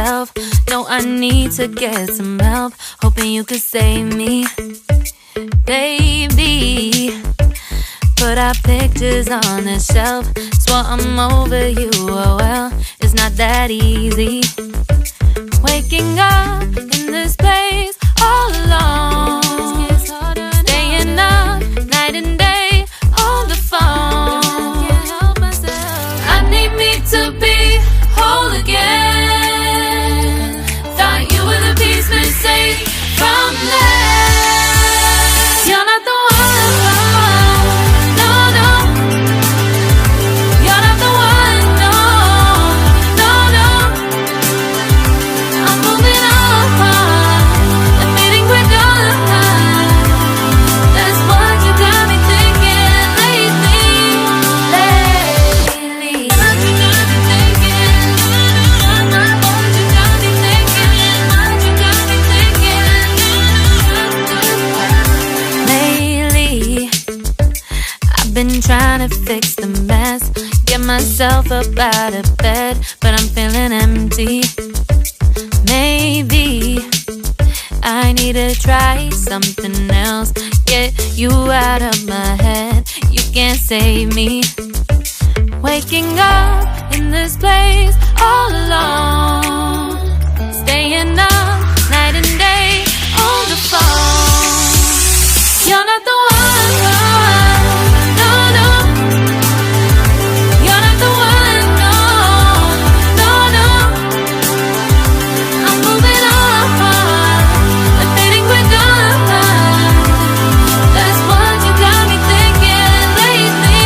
myself. No, I need to get some help. Hoping you could save me, baby. Put our pictures on the shelf. Swore I'm over you, oh well, it's not that easy. Waking up in this place all alone, staying up night and day on the phone. I need me to be whole again. Thought you were the piece missing from left. You're not the one, no, no. You're not the one, no, no, no. I'm moving on, admitting we're done. That's what you got me thinking lately. What you got me thinking? What you got me thinking? What you got me thinking? Lately, I've been trying to fix the mess, get myself up out of bed, but I'm feeling empty. Maybe I need to try something else, get you out of my head. You can't save me. Waking up in this place all alone, staying up night and day on the phone. You're not the one, no, no. You're not the one, no, no, no. I'm moving on, admitting we're done. That's what you got me thinking lately.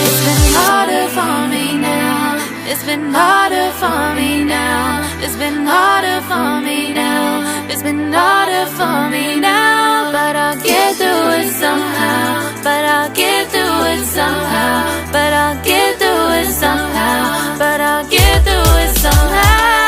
It's been harder for me now. It's been harder for me now. It's been harder for me now. It's been harder for me now. But I'll get through it somehow. But I'll get through it somehow. But I'll get through it somehow. But I'll get through it somehow.